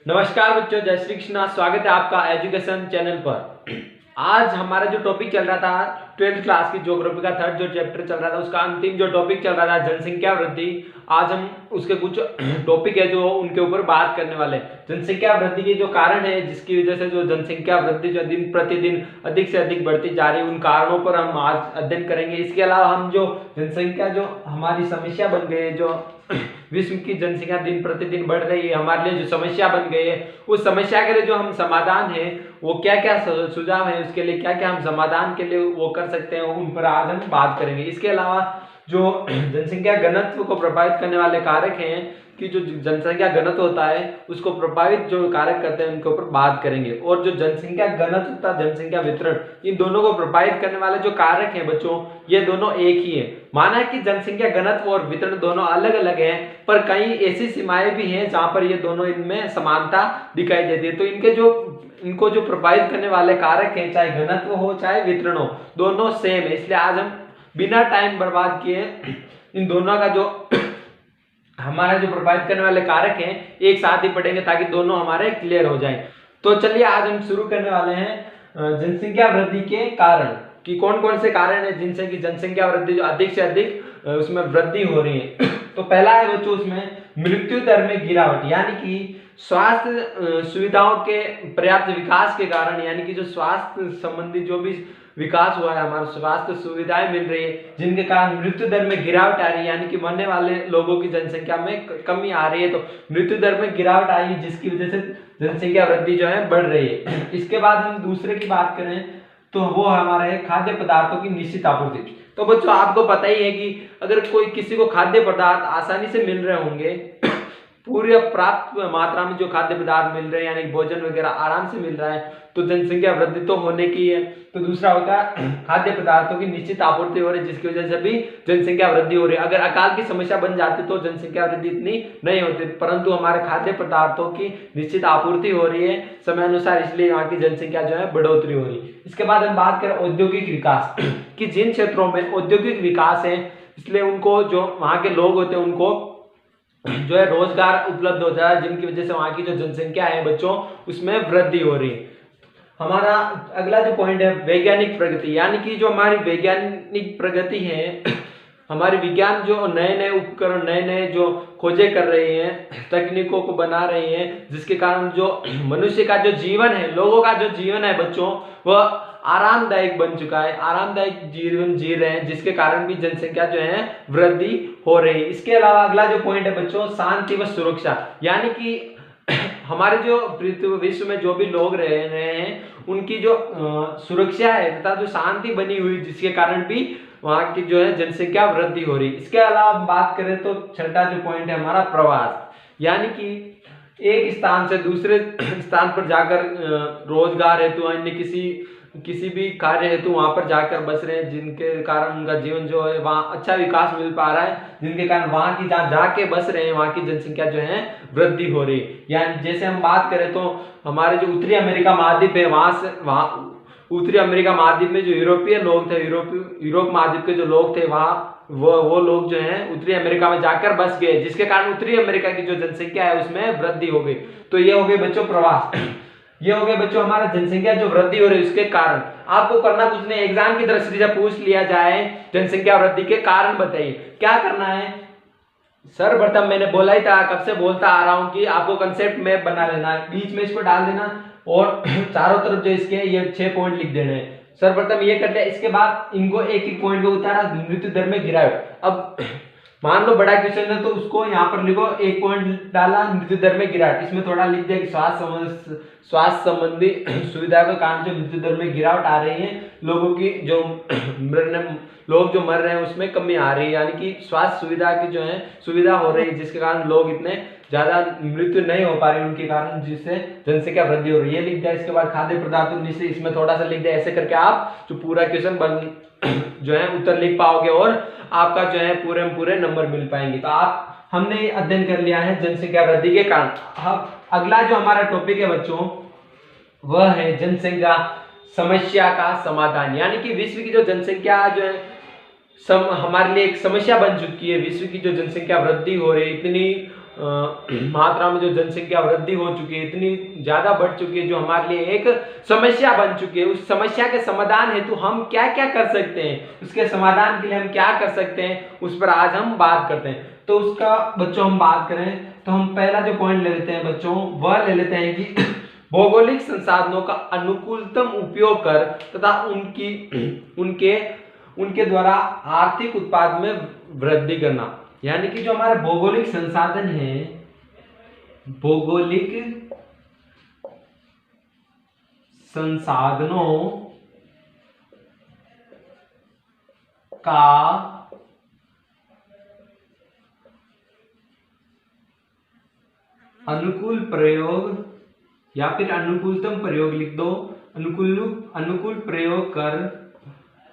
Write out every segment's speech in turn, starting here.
नमस्कार बच्चों, जय श्री कृष्णा। स्वागत है आपका एजुकेशन चैनल पर। आज हमारा जो टॉपिक चल रहा था 12th क्लास की ज्योग्राफी का थर्ड जो चैप्टर चल रहा था, उसका अंतिम जो टॉपिक चल रहा था जनसंख्या वृद्धि। आज हम उसके कुछ टॉपिक है जो उनके ऊपर बात करने वाले हैं। जनसंख्या वृद्धि के जो कारण है जिसकी वजह से जो जनसंख्या वृद्धि जो दिन प्रतिदिन अधिक से अधिक बढ़ती जा रही है, उन कारणों पर हम आज अध्ययन करेंगे। इसके अलावा हम जो जनसंख्या जो हमारी समस्या बन गई है, जो विश्व की जनसंख्या दिन प्रतिदिन बढ़ रही है, हमारे लिए जो समस्या बन गई है, उस समस्या के लिए जो हम समाधान है वो क्या क्या सुझाव है, उसके लिए क्या क्या हम समाधान के लिए वो कर सकते हैं, उन पर आज हम बात करेंगे। इसके अलावा जो जनसंख्या घनत्व को प्रभावित करने वाले कारक हैं कि जो जनसंख्या घनत्व होता है उसको प्रभावित जो कारक करते हैं उनके ऊपर बात करेंगे। और जो जनसंख्या घनत्व तथा जनसंख्या वितरण, इन दोनों को प्रभावित करने वाले जो कारक हैं बच्चों, ये दोनों एक ही है। माना है कि जनसंख्या घनत्व और वितरण दोनों अलग अलग हैं, पर कई ऐसी सीमाएं भी हैं जहां पर ये दोनों इनमें समानता दिखाई देती है। तो इनको जो प्रभावित करने वाले कारक हैं, चाहे घनत्व हो चाहे वितरण हो, दोनों सेम है। इसलिए आज हम बिना टाइम बर्बाद किए इन दोनों का जो हमारा जो प्रभावित करने वाले कारक हैं एक साथ ही पढ़ेंगे ताकि दोनों हमारे क्लियर हो जाएं। तो चलिए आज हम शुरू करने वाले हैं जनसंख्या वृद्धि के कारण, कि कौन कौन से कारण है जिनसे कि जनसंख्या वृद्धि जो अधिक से अधिक उसमें वृद्धि हो रही है। तो पहला है बच्चों उसमें मृत्यु दर में गिरावट, यानी कि स्वास्थ्य सुविधाओं के पर्याप्त विकास के कारण, यानी कि जो स्वास्थ्य संबंधी जो भी विकास हुआ है, हमारे स्वास्थ्य सुविधाएं मिल रही है, जिनके कारण मृत्यु दर में गिरावट आ रही है, यानी कि मरने वाले लोगों की जनसंख्या में कमी आ रही है। तो मृत्यु दर में गिरावट आई है जिसकी वजह से जनसंख्या वृद्धि जो है बढ़ रही है। इसके बाद हम दूसरे की बात करें तो वो हमारे है खाद्य पदार्थों की निश्चित आपूर्ति। तो बच्चों आपको पता ही है कि अगर कोई किसी को खाद्य पदार्थ आसानी से मिल रहे होंगे, पूरी प्राप्त मात्रा में जो खाद्य पदार्थ मिल रहे हैं, यानी भोजन वगैरह आराम से मिल रहा है, तो जनसंख्या वृद्धि तो होने की है। तो दूसरा होगा खाद्य पदार्थों की निश्चित आपूर्ति हो रही है, जिसकी वजह से भी जनसंख्या वृद्धि हो रही है। अगर अकाल की समस्या बन जाती तो जनसंख्या वृद्धि इतनी नहीं होती, परंतु हमारे खाद्य पदार्थों की निश्चित आपूर्ति हो रही है समय अनुसार, इसलिए यहाँ की जनसंख्या जो है बढ़ोतरी हो रही है। इसके बाद हम बात करें औद्योगिक विकास कि जिन क्षेत्रों में औद्योगिक विकास है, इसलिए उनको जो वहाँ के लोग होते हैं उनको जो है रोजगार उपलब्ध होता है, जिनकी वजह से वहां की जो जनसंख्या है बच्चों उसमें वृद्धि हो रही है। हमारा अगला जो पॉइंट है वैज्ञानिक प्रगति, यानी कि जो हमारी वैज्ञानिक प्रगति है, हमारी विज्ञान जो नए नए उपकरण नए नए जो खोजें कर रहे हैं, तकनीकों को बना रहे हैं, जिसके कारण जो मनुष्य का जो जीवन है, लोगों का जो जीवन है बच्चों, वह आरामदायक बन चुका है, आरामदायक जीवन जी रहे हैं, जिसके कारण भी जनसंख्या जो है वृद्धि हो रही है। इसके अलावा अगला जो पॉइंट है बच्चों शांति व सुरक्षा, यानी कि हमारे जो पृथ्वी विश्व में जो भी लोग रह रहे हैं उनकी जो सुरक्षा है तथा जो शांति बनी हुई, जिसके कारण भी वहां की जो है जनसंख्या वृद्धि हो रही है। इसके अलावा हम बात करें तो छठा जो पॉइंट है हमारा प्रवास, यानी कि एक स्थान से दूसरे स्थान पर जाकर रोजगार हेतु अन्य किसी भी कार्य हेतु वहां पर जाकर बस रहे हैं, जिनके कारण उनका जीवन जो है वहाँ अच्छा विकास मिल पा रहा है, जिनके कारण वहां की जहाँ जाके बस रहे हैं वहां की जनसंख्या जो है वृद्धि हो रही है। यानी जैसे हम बात करें तो हमारे जो उत्तरी अमेरिका महाद्वीप है, वहां उत्तरी अमेरिका महाद्वीप में जो यूरोपीय लोग थे, यूरोप महाद्वीप के जो लोग थे, वहाँ वो लोग जो हैं उत्तरी अमेरिका में जाकर बस गए, जिसके कारण उत्तरी अमेरिका की जो जनसंख्या है उसमें वृद्धि हो गई। तो ये हो गए बच्चों प्रवास, ये हो गए बच्चों हमारा जनसंख्या जो वृद्धि हो रही है उसके कारण। आपको करना कुछ नहीं, एग्जाम की दृष्टि से पूछ लिया जाए जनसंख्या वृद्धि के कारण बताइए, क्या करना है। सर्वप्रथम मैंने बोला ही था, कब से बोलता आ रहा हूं कि आपको कंसेप्ट मैप बना लेना है, बीच में इसको डाल देना और चारों तरफ जो इसके ये 6 पॉइंट लिख देने हैं। सर्वप्रथम ये कर लिया, इसके बाद इनको एक एक पॉइंट को उतारा, मृत्यु दर में गिरावट। अब मान लो बड़ा क्वेश्चन है तो उसको यहाँ पर लिखो, एक पॉइंट डाला मृत्यु दर में गिरावट, इसमें थोड़ा लिख दिया कि स्वास्थ्य संबंधी सुविधा के कारण जो मृत्यु दर में गिरावट आ रही है, लोगों की जो लोग जो मर रहे हैं उसमें कमी आ रही है, यानी कि स्वास्थ्य सुविधा की जो है सुविधा हो रही है, जिसके कारण लोग इतने ज्यादा मृत्यु नहीं हो पा रही उनके कारण, जिससे जनसंख्या वृद्धि हो रही है, ये लिख दिया। इसके बाद खाद्य पदार्थों निश्चित, इसमें थोड़ा सा लिख दिया। ऐसे करके आप जो पूरा क्वेश्चन बन जो है उत्तर लिख पाओगे और आपका जो है पूरे नंबर मिल पाएंगे। तो आप हमने अध्ययन कर लिया है जनसंख्या वृद्धि के कारण। अब अगला जो हमारा टॉपिक है बच्चों वह है जनसंख्या समस्या का समाधान, यानी कि विश्व की जो जनसंख्या जो है हमारे लिए एक समस्या बन चुकी है। विश्व की जो जनसंख्या वृद्धि हो रही है, इतनी मात्रा में जो जनसंख्या वृद्धि हो चुकी है, इतनी ज्यादा बढ़ चुकी है, जो हमारे लिए एक समस्या बन चुकी है, उस समस्या के समाधान हेतु हम क्या क्या कर सकते हैं, उसके समाधान के लिए हम क्या कर सकते हैं, उस पर आज हम बात करते हैं। तो उसका बच्चों हम बात करें तो हम पहला जो पॉइंट ले लेते हैं बच्चों, वह ले लेते हैं कि भौगोलिक संसाधनों का अनुकूलतम उपयोग कर तथा उनके द्वारा आर्थिक उत्पाद में वृद्धि करना। यानी कि जो हमारे भौगोलिक संसाधन है, भौगोलिक संसाधनों का अनुकूल प्रयोग या फिर अनुकूलतम प्रयोग लिख दो, अनुकूल प्रयोग कर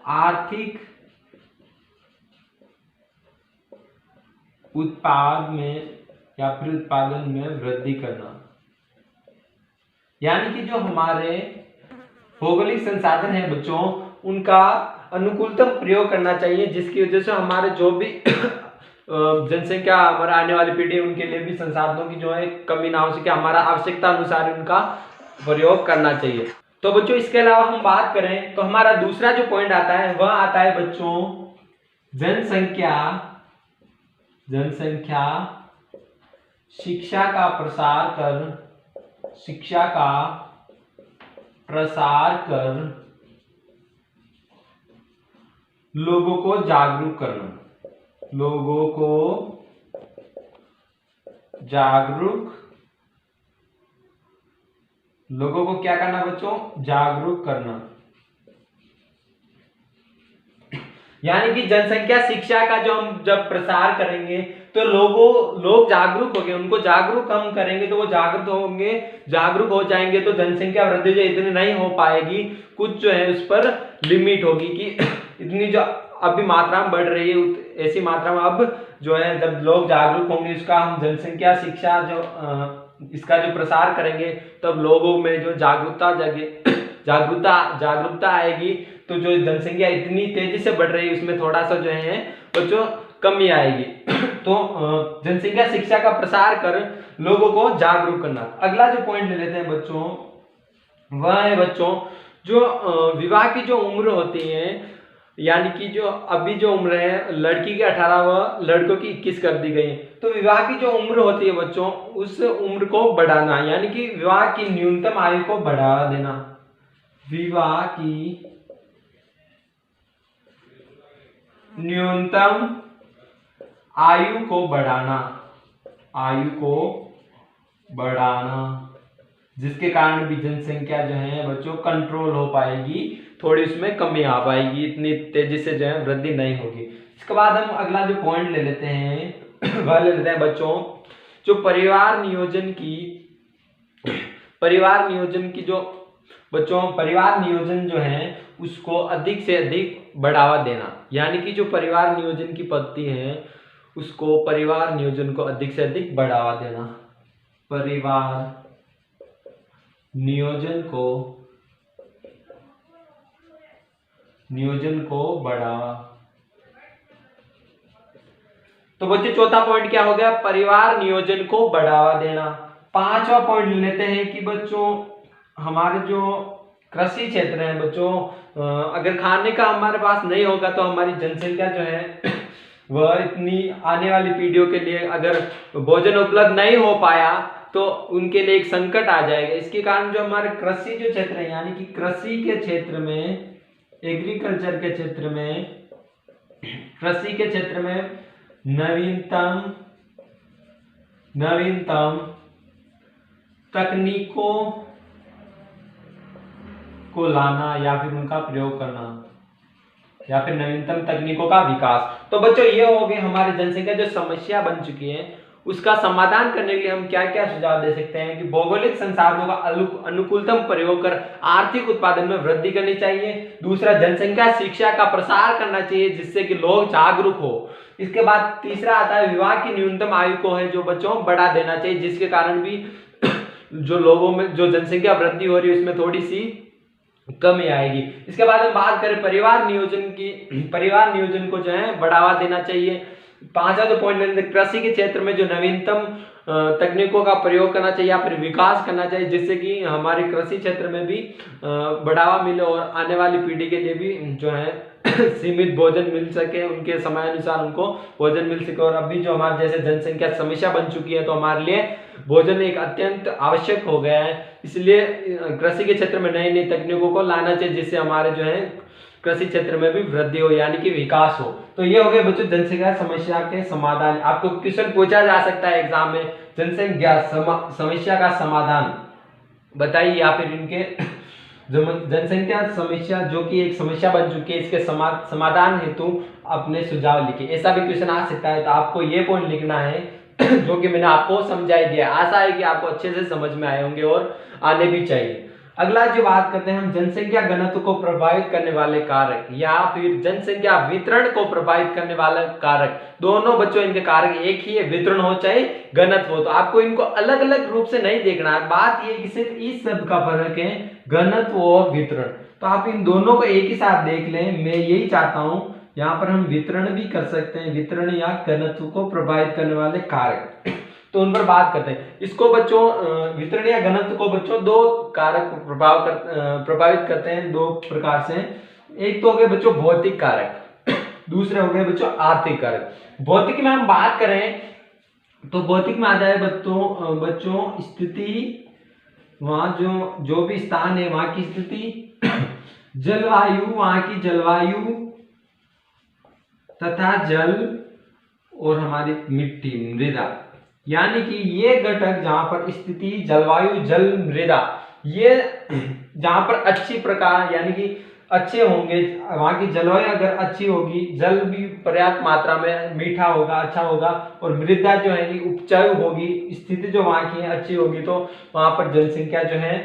आर्थिक उत्पाद में या फिर उत्पादन में वृद्धि करना। यानी कि जो हमारे भौगोलिक संसाधन है बच्चों, उनका अनुकूलतम प्रयोग करना चाहिए, जिसकी वजह से हमारे जो भी जनसंख्या हमारा आने वाली पीढ़ी है उनके लिए भी संसाधनों की जो है कमी ना हो सके, हमारा आवश्यकता अनुसार उनका प्रयोग करना चाहिए। तो बच्चों इसके अलावा हम बात करें तो हमारा दूसरा जो पॉइंट आता है वह आता है बच्चों जनसंख्या शिक्षा का प्रसार कर लोगों को जागरूक करना। लोगों को क्या करना बच्चों? जागरूक करना। यानी कि जनसंख्या शिक्षा का जो हम जब प्रसार करेंगे तो लोग जागरूक होंगे, उनको जागरूक हम करेंगे तो वो जागरूक हो जाएंगे, तो जनसंख्या वृद्धि जो इतनी नहीं हो पाएगी, कुछ जो है उस पर लिमिट होगी कि इतनी जो अभी मात्रा में बढ़ रही है ऐसी मात्रा में अब जो है जब लोग जागरूक होंगे, इसका हम जनसंख्या शिक्षा इसका जो प्रसार करेंगे तब लोगों में जो जागरूकता आएगी, तो जो जनसंख्या इतनी तेजी से बढ़ रही है उसमें थोड़ा सा जो है बच्चों कमी आएगी। तो जनसंख्या शिक्षा का प्रसार कर लोगों को जागरूक करना। अगला जो पॉइंट ले लेते हैं बच्चों, वह है बच्चों जो विवाह की जो उम्र होती है, यानी कि जो अभी जो उम्र है लड़की की 18 व लड़कों की 21 कर दी गई है। तो विवाह की जो उम्र होती है बच्चों, उस उम्र को बढ़ाना, यानी कि विवाह की न्यूनतम आयु को बढ़ावा देना। विवाह की न्यूनतम आयु को बढ़ाना, जिसके कारण भी जनसंख्या जो है बच्चों कंट्रोल हो पाएगी, थोड़ी उसमें कमी आ पाएगी, इतनी तेजी से जो है वृद्धि नहीं होगी। इसके बाद हम अगला जो पॉइंट ले लेते हैं वह ले लेते हैं बच्चों जो परिवार नियोजन जो है उसको अधिक से अधिक बढ़ावा देना। यानी कि जो परिवार नियोजन की पद्धति है उसको परिवार नियोजन को अधिक से अधिक बढ़ावा देना। परिवार नियोजन को बढ़ावा। तो बच्चे चौथा पॉइंट क्या हो गया? परिवार नियोजन को बढ़ावा देना। पांचवा पॉइंट लेते हैं कि बच्चों हमारे जो कृषि क्षेत्र है बच्चों, अगर खाने का हमारे पास नहीं होगा तो हमारी जनसंख्या जो है वह इतनी आने वाली पीढ़ियों के लिए अगर भोजन उपलब्ध नहीं हो पाया तो उनके लिए एक संकट आ जाएगा। इसके कारण जो हमारे कृषि जो क्षेत्र है, यानी कि कृषि के क्षेत्र में, एग्रीकल्चर के क्षेत्र में, कृषि के क्षेत्र में नवीनतम तकनीकों को लाना या फिर उनका प्रयोग करना, या फिर नवीनतम तकनीकों का विकास। तो बच्चों ये हो गए हमारे जनसंख्या जो समस्या बन चुकी है उसका समाधान करने के लिए हम क्या क्या सुझाव दे सकते हैं कि भौगोलिक संसाधनों का अनुकूलतम प्रयोग कर आर्थिक उत्पादन में वृद्धि करनी चाहिए। दूसरा, जनसंख्या शिक्षा का प्रसार करना चाहिए जिससे कि लोग जागरूक हो। इसके बाद तीसरा आता है विवाह की न्यूनतम आयु को है जो बच्चों बढ़ा देना चाहिए, जिसके कारण भी जो लोगों में जो जनसंख्या वृद्धि हो रही है उसमें थोड़ी सी कमी आएगी। इसके बाद हम बात करें परिवार नियोजन को जो है बढ़ावा देना चाहिए। पांचवा जो पॉइंट लेते कृषि के क्षेत्र में जो नवीनतम तकनीकों का प्रयोग करना चाहिए या फिर विकास करना चाहिए, जिससे कि हमारे कृषि क्षेत्र में भी बढ़ावा मिले और आने वाली पीढ़ी के लिए भी जो है सीमित भोजन मिल सके, उनके समय अनुसार उनको भोजन मिल सके। और अभी जो हमारे जैसे जनसंख्या समस्या बन चुकी है, तो हमारे लिए भोजन एक अत्यंत आवश्यक हो गया है। इसलिए कृषि के क्षेत्र में नई नई तकनीकों को लाना चाहिए, जिससे हमारे जो है कृषि क्षेत्र में भी वृद्धि हो, यानी कि विकास हो। तो ये हो गए बच्चों जनसंख्या समस्या के समाधान। आपको क्वेश्चन पूछा जा सकता है एग्जाम में, जनसंख्या समस्या का समाधान बताइए, या फिर इनके जनसंख्या समस्या जो कि एक समस्या बन चुकी है, इसके समाधान हेतु अपने सुझाव लिखिए। ऐसा भी क्वेश्चन आ सकता है। तो आपको ये पॉइंट लिखना है जो कि मैंने आपको समझाई दिया। आशा है कि आपको अच्छे से समझ में आए होंगे और आने भी चाहिए। अगला जो बात करते हैं हम, जनसंख्या घनत्व को प्रभावित करने वाले कारक या फिर जनसंख्या वितरण को प्रभावित करने वाले कारक। दोनों बच्चों इनके कारक एक ही है, वितरण हो चाहे घनत्व हो। तो आपको इनको अलग अलग रूप से नहीं देखना है। बात ये कि सिर्फ इस शब्द का फर्क है, घनत्व और वितरण। तो आप इन दोनों को एक ही साथ देख लें। मैं यही चाहता हूं, यहाँ पर हम वितरण भी कर सकते हैं, वितरण या घनत्व को प्रभावित करने वाले कारक। तो उन पर बात करते हैं। इसको बच्चों वितरण या घनत्व को बच्चों दो कारक प्रभावित करते हैं, दो प्रकार से। एक तो हो गए बच्चों भौतिक कारक, दूसरे हो गए बच्चों आर्थिक कारक। भौतिक में हम बात करें तो भौतिक में आ जाए बच्चों स्थिति, वहां जो भी स्थान है वहां की स्थिति, जलवायु, वहां की जलवायु तथा जल और हमारी मिट्टी, मृदा। यानी कि ये घटक जहां पर स्थिति, जलवायु, जल, मृदा, ये जहां पर अच्छी प्रकार यानी कि अच्छे होंगे, वहां की जलवायु अगर अच्छी होगी, जल भी पर्याप्त मात्रा में मीठा होगा, अच्छा होगा, और मृदा जो है उपजाऊ होगी, स्थिति जो वहां की है अच्छी होगी, तो वहां पर जनसंख्या जो है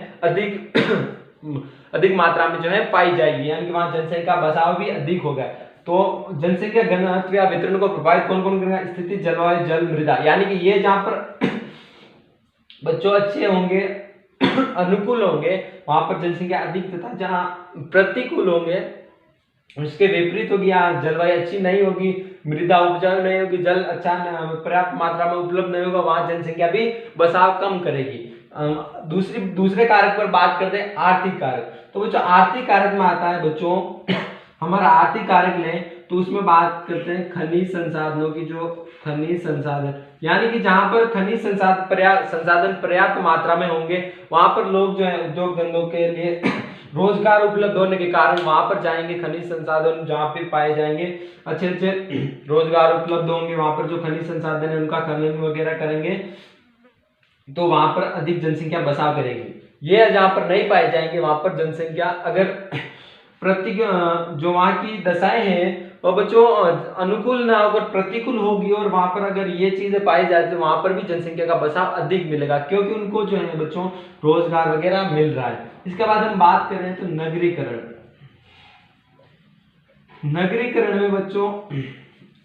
अधिक मात्रा में जो है पाई जाएगी, यानी कि वहां जनसंख्या बसाव भी अधिक होगा। तो जनसंख्या घनत्व या वितरण को प्रभावित कौन कौन करेगा? स्थिति, जलवायु, जल, मृदा। यानी कि ये जहां पर बच्चों अच्छे होंगे, अनुकूल होंगे, वहां पर जनसंख्या अधिक, तथा जहां प्रतिकूल होंगे उसके विपरीत होगी, यहाँ जलवायु अच्छी नहीं होगी, मृदा उपजाऊ नहीं होगी, जल अच्छा पर्याप्त मात्रा में उपलब्ध नहीं होगा, वहां जनसंख्या भी बसाव कम करेगी। दूसरे कारक पर बात करते हैं, आर्थिक कारक। तो बच्चों आर्थिक कारक में आता है बच्चों हमारा आर्थिक कारक लें तो उसमें बात करते हैं खनिज संसाधनों की। जो खनिज संसाधन यानी कि जहां पर खनिज संसाधन पर्याप्त मात्रा में होंगे, वहां पर लोग जो है उद्योग धंधों के लिए रोजगार उपलब्ध होने के कारण वहां पर जाएंगे। खनिज संसाधन जहां पे पाए जाएंगे, अच्छे अच्छे रोजगार उपलब्ध होंगे, वहां पर जो खनिज संसाधन है उनका खनन वगैरह करेंगे, तो वहां पर अधिक जनसंख्या बसाव करेगी। ये जहां पर नहीं पाए जाएंगे, वहां पर जनसंख्या अगर जो वहां की दशाएं हैं वो बच्चों अनुकूल ना होकर प्रतिकूल होगी, और वहां पर अगर ये चीजें पाई जाती है वहां पर भी जनसंख्या का बसाव अधिक मिलेगा, क्योंकि उनको जो है बच्चों रोजगार वगैरह मिल रहा है। इसके बाद हम बात करें तो नगरीकरण। नगरीकरण में बच्चों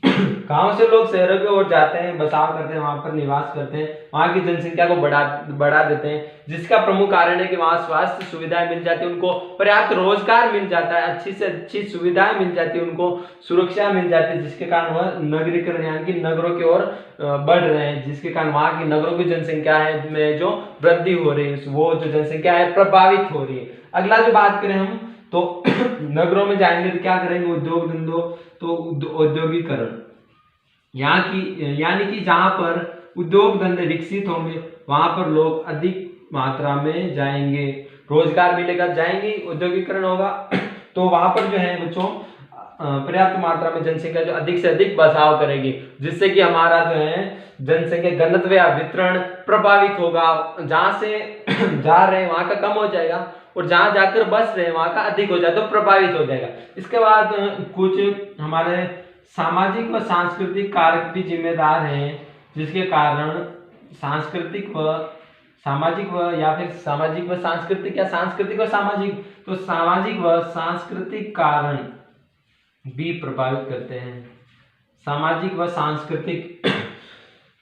गांव से लोग शहरों की ओर जाते हैं, बसाव करते हैं, वहां पर निवास करते हैं, वहां की जनसंख्या को बढ़ा देते हैं, जिसका प्रमुख कारण है कि वहां स्वास्थ्य सुविधाएं मिल जाती है, उनको पर्याप्त रोजगार मिल जाता है, अच्छी से अच्छी सुविधाएं मिल जाती है, उनको सुरक्षा मिल जाती है, जिसके कारण वह नगरीकरण यानी कि नगरों की ओर बढ़ रहे हैं, जिसके कारण वहां की नगरों की जनसंख्या है में जो वृद्धि हो रही है, वो जो जनसंख्या है प्रभावित हो रही है। अगला जो बात करें हम तो नगरों में जाएंगे तो क्या करेंगे? उद्योग धंधों, तो औद्योगिकरण यहाँ की यानी कि जहां पर उद्योग धंधे विकसित होंगे वहां पर लोग अधिक मात्रा में जाएंगे, रोजगार मिलेगा, जाएंगे, औद्योगिकरण होगा, तो वहां पर जो है बच्चों पर्याप्त मात्रा में जनसंख्या जो अधिक से अधिक बसाव करेगी, जिससे कि हमारा जो है जनसंख्या घनत्व या वितरण प्रभावित होगा। जहां से जा रहे हैं वहां का कम हो जाएगा, और जहां जाकर बस रहे हैं वहां का अधिक हो जाए, तो प्रभावित हो जाएगा। इसके बाद कुछ हमारे सामाजिक व सांस्कृतिक कारक भी जिम्मेदार हैं, जिसके कारण सांस्कृतिक व सामाजिक व या फिर सामाजिक व सांस्कृतिक या सांस्कृतिक व सामाजिक, तो सामाजिक व सांस्कृतिक कारण भी प्रभावित करते हैं। सामाजिक व सांस्कृतिक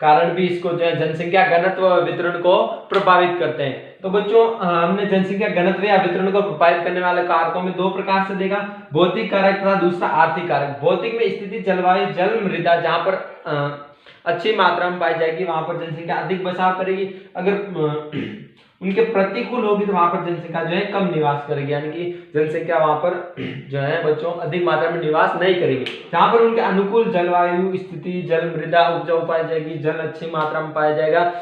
कारण भी इसको जो है जनसंख्या घनत्व व वितरण को प्रभावित करते हैं। तो बच्चों हमने जनसंख्या घनत्व या वितरण को प्रभावित करने वाले कारकों में दो प्रकार से देखा, भौतिक कारक तथा दूसरा आर्थिक कारक। भौतिक में स्थिति, जलवायु, जल, मृदा, जहां पर अच्छी मात्रा में पाई जाएगी, वहां पर जनसंख्या अधिक बसाव करेगी। अगर उनके प्रतिकूल होगी तो वहां पर जनसंख्या जो है कम निवास करेगी, यानी कि जनसंख्या वहां पर जो है बच्चों अधिक मात्रा में निवास नहीं करेगी। जहां पर उनके अनुकूल जलवायु स्थिति, जल मृदा उपजाऊ पाई जाएगी, जल अच्छी मात्रा में पाया जाएगा,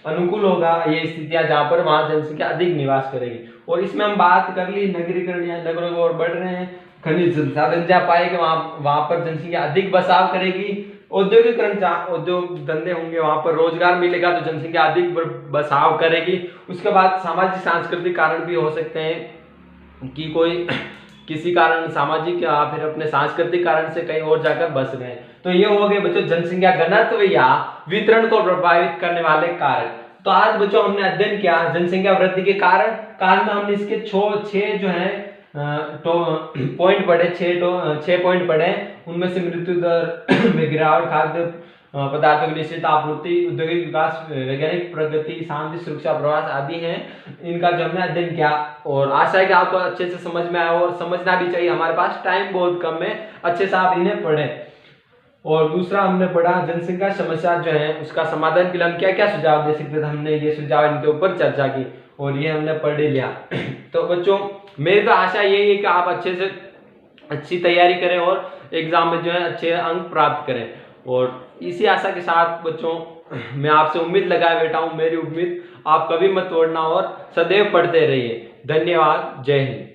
अनुकूल होगा ये स्थितियां, जहां पर वहां जनसंख्या अधिक निवास करेगी। और इसमें हम बात कर ली नगरीकरण, या नगरों की ओर बढ़ रहे हैं, खनिज संसाधन जहाँ पाएंगे वहां पर जनसंख्या अधिक बसाव करेगी। औद्योगिकरण, जहाँ उद्योग धंधे होंगे वहां पर रोजगार मिलेगा तो जनसंख्या अधिक बसाव करेगी। उसके बाद सामाजिक सांस्कृतिक कारण भी हो सकते हैं कि कोई किसी कारण सामाजिक या फिर अपने सांस्कृतिक कारण से कहीं और जाकर बस गए। तो ये हो गए बच्चों जनसंख्या घनत्व या वितरण को प्रभावित करने वाले कारक। तो आज बच्चों हमने अध्ययन किया जनसंख्या वृद्धि के कारण में हमने इसके छह जो है पॉइंट पढ़े, छह पॉइंट पढ़े। उनमें से मृत्यु दर में गिरावट, खाद्य पदार्थों की निश्चित आपूर्ति, औद्योगिक विकास, वैज्ञानिक प्रगति, शांति, सुरक्षा, प्रवास आदि हैं। इनका जो हमने अध्ययन किया और आशा है कि आपको अच्छे से समझ में आया, और समझना भी चाहिए, हमारे पास टाइम बहुत कम है, अच्छे से आप इन्हें पढ़ें। और दूसरा हमने पढ़ा जनसंख्या समस्या जो है उसका समाधान के लिए हम क्या क्या सुझाव दे सकते थे, हमने ये सुझाव इनके ऊपर चर्चा की और ये हमने पढ़ लिया। तो बच्चों मेरी तो आशा यही है कि आप अच्छे से अच्छी तैयारी करें और एग्जाम में जो है अच्छे अंक प्राप्त करें। और इसी आशा के साथ बच्चों मैं आपसे उम्मीद लगाए बैठा हूं, मेरी उम्मीद आप कभी मत तोड़ना और सदैव पढ़ते रहिए। धन्यवाद, जय हिंद।